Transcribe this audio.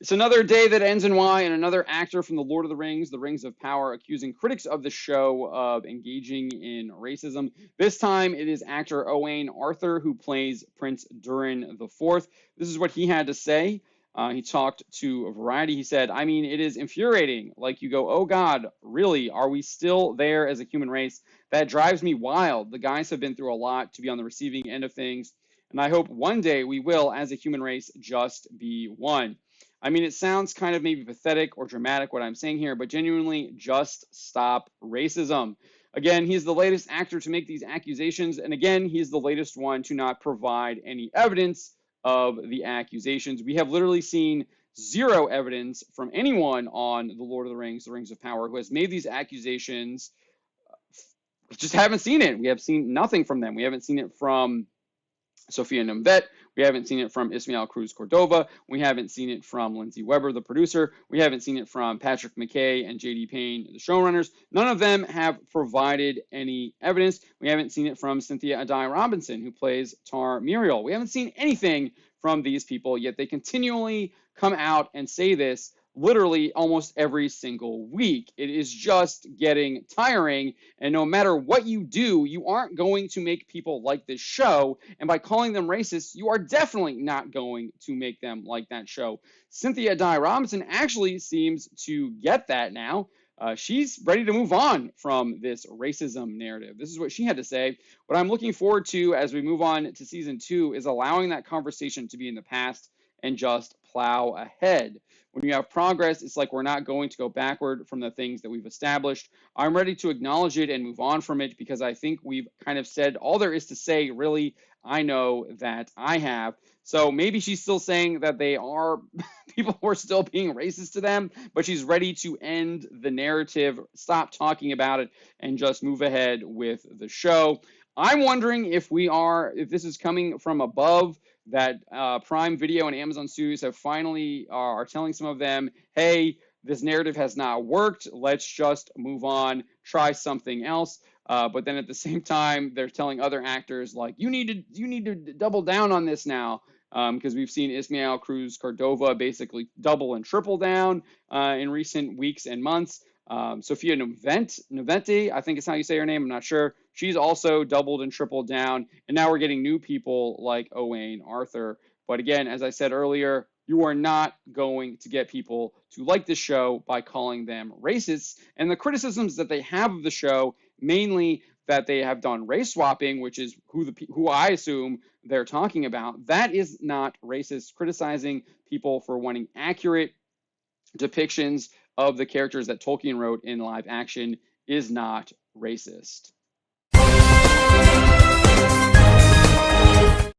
It's another day that ends in Y, and another actor from The Lord of the Rings of Power, accusing critics of the show of engaging in racism. This time, it is actor Owain Arthur who plays Prince Durin IV. This is what he had to say. He talked to Variety. He said, I mean, it is infuriating. Like you go, oh God, really? Are we still there as a human race? That drives me wild. The guys have been through a lot to be on the receiving end of things. And I hope one day we will, as a human race, just be one. I mean, it sounds kind of maybe pathetic or dramatic what I'm saying here, but genuinely just stop racism. Again, he's the latest actor to make these accusations, and again, he's the latest one to not provide any evidence of the accusations. We have literally seen zero evidence from anyone on The Lord of the Rings of Power, who has made these accusations. We just haven't seen it. We have seen nothing from them. We haven't seen it from Sophia Nomvet. We haven't seen it from Ismael Cruz Cordova. We haven't seen it from Lindsay Weber, the producer. We haven't seen it from Patrick McKay and J.D. Payne, the showrunners. None of them have provided any evidence. We haven't seen it from Cynthia Addai Robinson, who plays Tar Muriel. We haven't seen anything from these people, yet they continually come out and say this literally almost every single week. It is just getting tiring, and no matter what you do, you aren't going to make people like this show, and by calling them racist, you are definitely not going to make them like that show. Cynthia Addai Robinson actually seems to get that now. She's ready to move on from this racism narrative. This is what she had to say. What I'm looking forward to as we move on to season 2 is allowing that conversation to be in the past and just plow ahead. When you have progress, it's like we're not going to go backward from the things that we've established. I'm ready to acknowledge it and move on from it because I think we've kind of said all there is to say, really. I know that I have. So maybe she's still saying that they are, people who are still being racist to them, but she's ready to end the narrative, stop talking about it, and just move ahead with the show. I'm wondering if this is coming from above, that Prime Video and Amazon Studios have finally are telling some of them, hey, this narrative has not worked. Let's just move on, try something else. But then at the same time, they're telling other actors like, you need to double down on this now, because we've seen Ismael Cruz Cordova basically double and triple down in recent weeks and months. Sophia Noventi, I think is how you say her name. I'm not sure. She's also doubled and tripled down, and now we're getting new people like Owain Arthur. But again, as I said earlier, you are not going to get people to like this show by calling them racists. And the criticisms that they have of the show, mainly that they have done race swapping, which is who I assume they're talking about, that is not racist. Criticizing people for wanting accurate depictions of the characters that Tolkien wrote in live action is not racist.